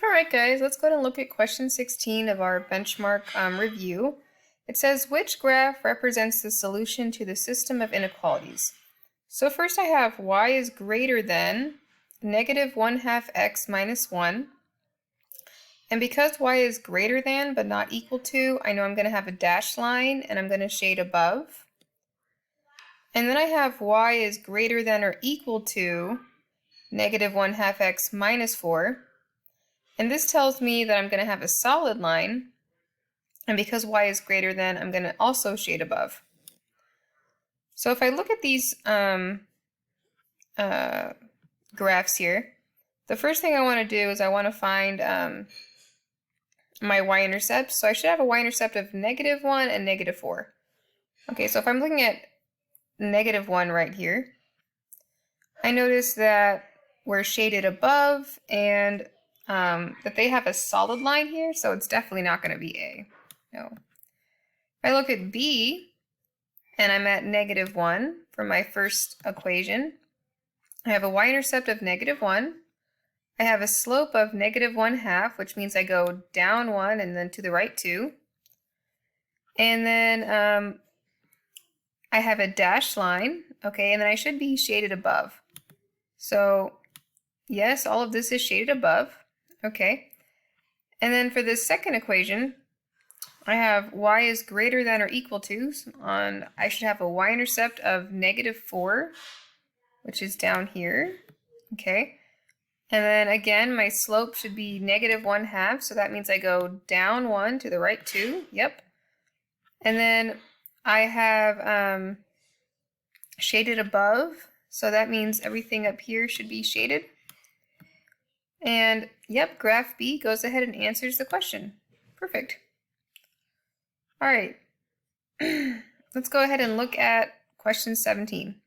Alright guys, let's go ahead and look at question 16 of our benchmark review. It says, which graph represents the solution to the system of inequalities? So first I have y is greater than negative 1/2 x minus 1. And because y is greater than but not equal to, I know I'm going to have a dashed line and I'm going to shade above. And then I have y is greater than or equal to negative 1/2 x minus 4. And this tells me that I'm going to have a solid line, and because y is greater than, I'm going to also shade above. So if I look at these graphs here, the first thing I want to do is I want to find my y-intercepts. So I should have a y-intercept of negative 1 and negative 4. Okay, so if I'm looking at negative 1 right here, I notice that we're shaded above and that they have a solid line here, so it's definitely not going to be A. No. If I look at B, and I'm at negative 1 for my first equation, I have a y-intercept of negative 1. I have a slope of negative 1/2, which means I go down 1 and then to the right 2. And then I have a dashed line, okay, and then I should be shaded above. So yes, all of this is shaded above. Okay, and then for this second equation, I have y is greater than or equal to, I should have a y-intercept of negative 4, which is down here, okay, and then again, my slope should be negative 1/2, so that means I go down 1 to the right 2, yep, and then I have shaded above, so that means everything up here should be shaded. And yep, graph B goes ahead and answers the question. Perfect. All right, let's go ahead and look at question 17.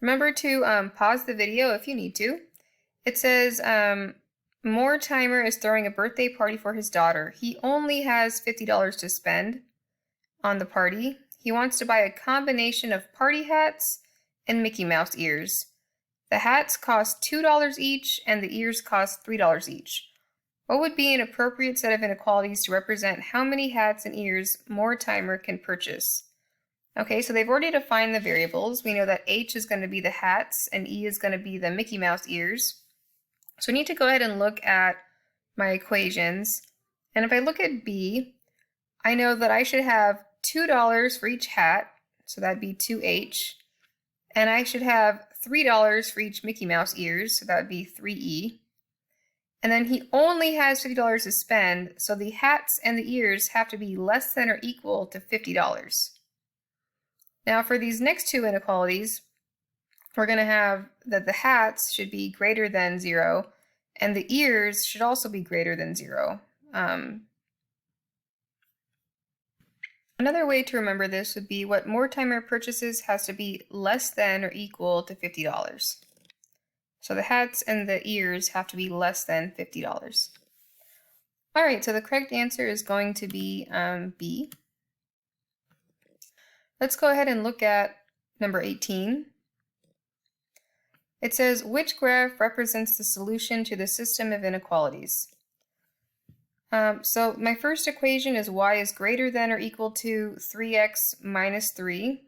Remember to pause the video if you need to. It says, Mortimer is throwing a birthday party for his daughter. He only has $50 to spend on the party. He wants to buy a combination of party hats and Mickey Mouse ears. The hats cost $2 each, and the ears cost $3 each. What would be an appropriate set of inequalities to represent how many hats and ears Mortimer can purchase? Okay, so they've already defined the variables. We know that H is going to be the hats, and E is going to be the Mickey Mouse ears. So I need to go ahead and look at my equations. And if I look at B, I know that I should have $2 for each hat, so that'd be 2H. And I should have $3 for each Mickey Mouse ears, so that would be 3E. And then he only has $50 to spend, so the hats and the ears have to be less than or equal to $50. Now for these next two inequalities, we're going to have that the hats should be greater than 0, and the ears should also be greater than 0. Another way to remember this would be what Mortimer purchases has to be less than or equal to $50. So the hats and the ears have to be less than $50. All right, so the correct answer is going to be B. Let's go ahead and look at number 18. It says, which graph represents the solution to the system of inequalities? So my first equation is y is greater than or equal to 3x minus 3.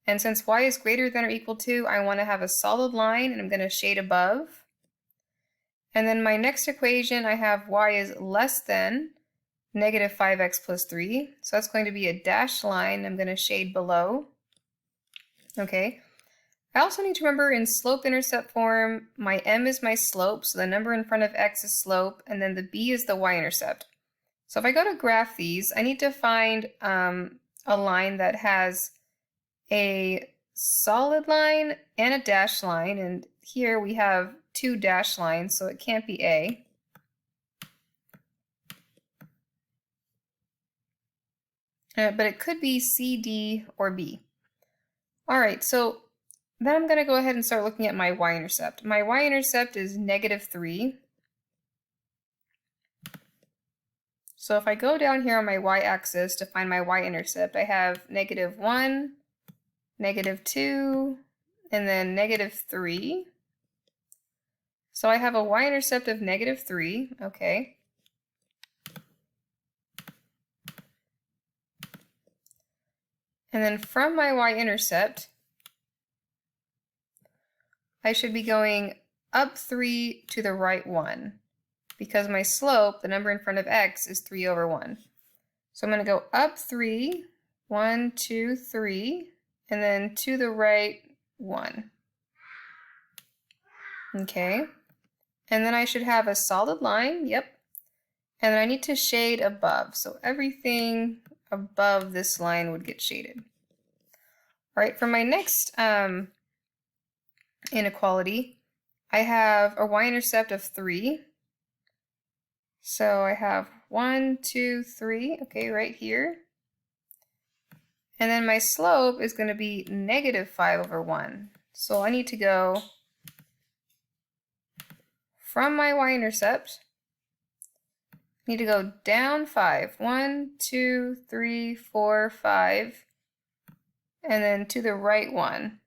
And since y is greater than or equal to, I want to have a solid line, and I'm going to shade above. And then my next equation, I have y is less than negative 5x plus 3. So that's going to be a dashed line. I'm going to shade below. Okay. I also need to remember in slope-intercept form, my m is my slope, so the number in front of x is slope, and then the b is the y-intercept. So if I go to graph these, I need to find a line that has a solid line and a dashed line, and here we have two dashed lines, so it can't be A. But it could be C, D, or B. All right, so then I'm going to go ahead and start looking at my y-intercept. My y-intercept is negative 3. So if I go down here on my y-axis to find my y-intercept, I have negative 1, negative 2, and then negative 3. So I have a y-intercept of -3, okay. And then from my y-intercept, I should be going up 3 to the right 1, because my slope, the number in front of x, is 3 over 1. So I'm going to go up 3, 1, 2, 3, and then to the right 1. Okay. And then I should have a solid line, yep. And then I need to shade above. So everything above this line would get shaded. All right, for my next inequality, I have a y-intercept of 3. So I have 1, 2, 3, okay, right here. And then my slope is going to be -5 over 1. So I need to go from my y-intercept, I need to go down 5. 1, 2, 3, 4, 5, and then to the right 1.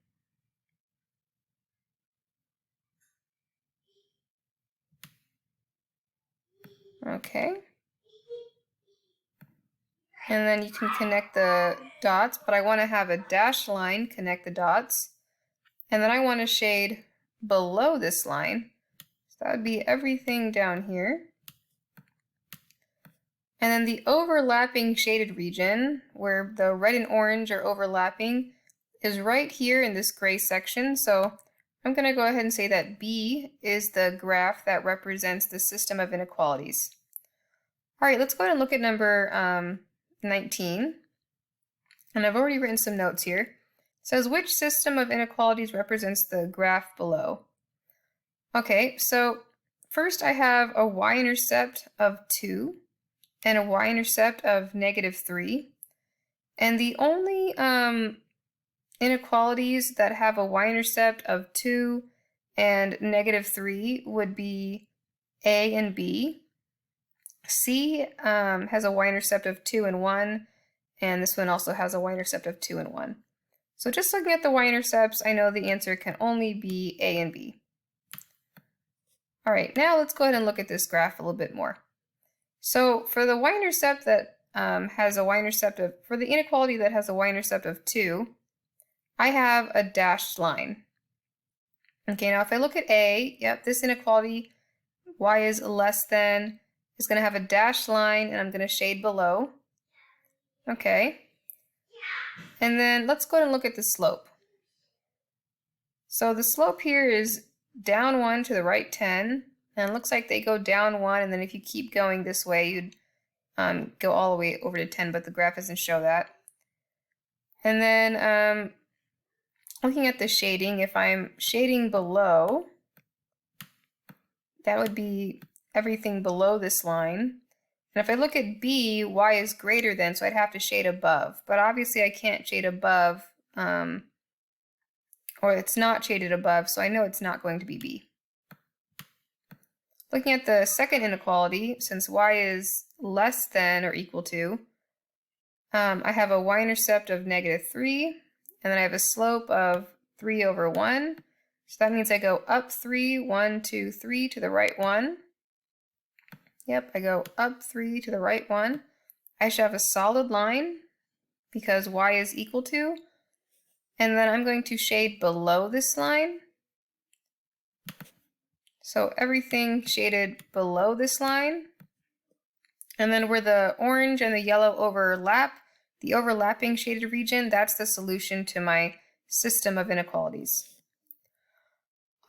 Okay. And then you can connect the dots, but I want to have a dashed line connect the dots. And then I want to shade below this line. So that would be everything down here. And then the overlapping shaded region, where the red and orange are overlapping, is right here in this gray section. So I'm going to go ahead and say that B is the graph that represents the system of inequalities. All right, let's go ahead and look at number 19. And I've already written some notes here. It says, which system of inequalities represents the graph below? Okay, so first I have a y-intercept of 2 and a y-intercept of -3. And the only inequalities that have a y-intercept of 2 and -3 would be A and B. C has a y-intercept of 2 and 1, and this one also has a y-intercept of 2 and 1. So just looking at the y-intercepts, I know the answer can only be A and B. All right, now let's go ahead and look at this graph a little bit more. So for the y-intercept that has a y-intercept of, for the inequality that has a y-intercept of 2, I have a dashed line. Okay, now if I look at A, yep, this inequality, y is less than, is going to have a dashed line, and I'm going to shade below. Okay. And then let's go ahead and look at the slope. So the slope here is down 1 to the right 10, and it looks like they go down 1, and then if you keep going this way, you'd go all the way over to 10, but the graph doesn't show that. And then looking at the shading, if I'm shading below, that would be everything below this line. And if I look at B, y is greater than, so I'd have to shade above. But obviously I can't shade above, or it's not shaded above, so I know it's not going to be B. Looking at the second inequality, since y is less than or equal to, I have a y-intercept of -3, and then I have a slope of 3 over 1. So that means I go up 3, 1, 2, 3 to the right 1. Yep, I go up 3 to the right 1. I should have a solid line because y is equal to. And then I'm going to shade below this line. So everything shaded below this line. And then where the orange and the yellow overlap, the overlapping shaded region, that's the solution to my system of inequalities.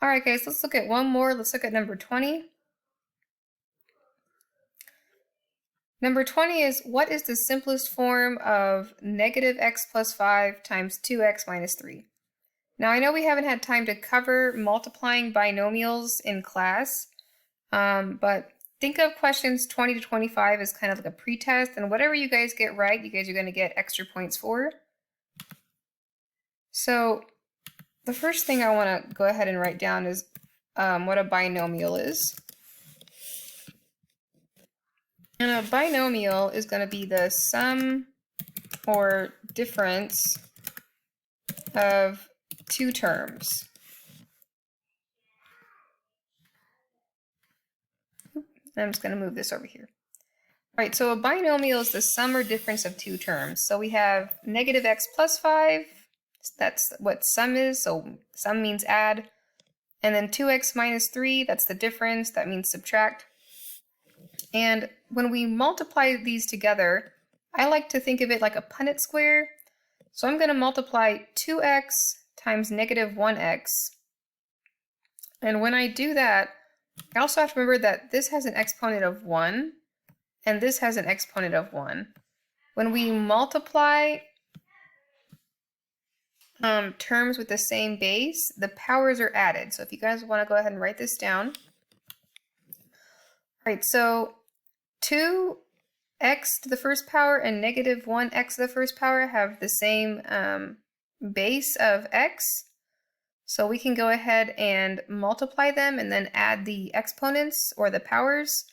All right, guys, let's look at one more. Let's look at number 20. Number 20 is, what is the simplest form of -x plus 5 times 2x minus 3? Now, I know we haven't had time to cover multiplying binomials in class, but think of questions 20 to 25 as kind of like a pretest, and whatever you guys get right, you guys are going to get extra points for. So the first thing I want to go ahead and write down is what a binomial is. And a binomial is going to be the sum or difference of two terms. I'm just going to move this over here. All right, so a binomial is the sum or difference of two terms. So we have negative x plus 5. That's what sum is. So sum means add. And then 2x minus 3, that's the difference. That means subtract. And when we multiply these together, I like to think of it like a Punnett square. So I'm going to multiply 2x times negative 1x. And when I do that, I also have to remember that this has an exponent of 1, and this has an exponent of 1. When we multiply terms with the same base, the powers are added. So if you guys want to go ahead and write this down. All right, so 2x to the first power and negative 1x to the first power have the same base of x. So we can go ahead and multiply them and then add the exponents or the powers.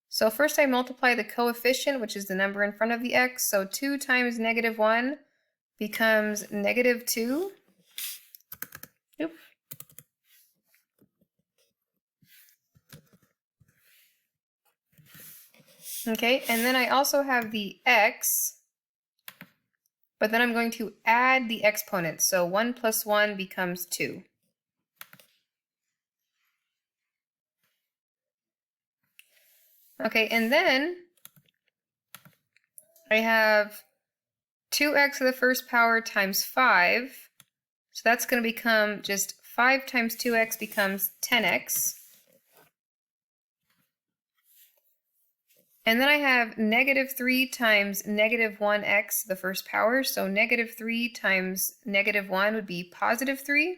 So first I multiply the coefficient, which is the number in front of the x. So 2 times negative 1 becomes negative 2. Oop. Okay, and then I also have the x, but then I'm going to add the exponents. So 1 plus 1 becomes 2. Okay, and then I have 2x to the first power times 5. So that's going to become just 5 times 2x becomes 10x. And then I have negative 3 times negative 1x to the first power. So negative 3 times negative 1 would be positive 3.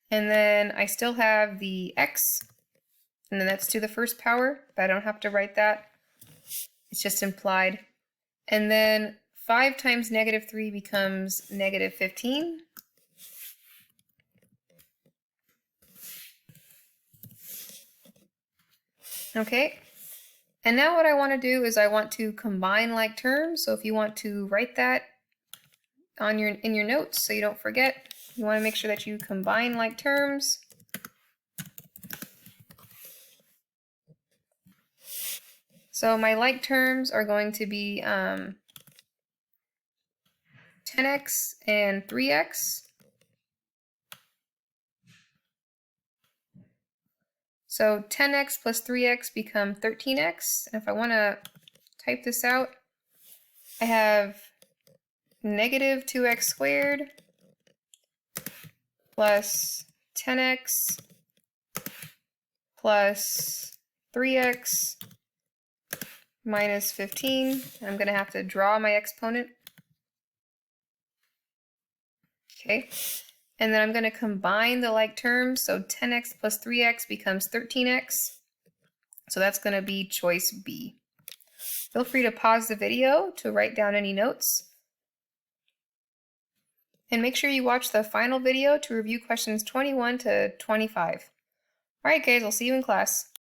And then I still have the x, and then that's to the first power, but I don't have to write that. It's just implied. And then 5 times negative 3 becomes negative 15. Okay, and now what I want to do is I want to combine like terms. So if you want to write that on in your notes so you don't forget, you want to make sure that you combine like terms. So my like terms are going to be 10x and 3x. So 10x plus 3x become 13x. And if I want to type this out, I have negative 2x squared plus 10x plus 3x minus 15. I'm going to have to draw my exponent. Okay. And then I'm going to combine the like terms. So 10x plus 3x becomes 13x. So that's going to be choice B. Feel free to pause the video to write down any notes. And make sure you watch the final video to review questions 21 to 25. All right, guys, I'll see you in class.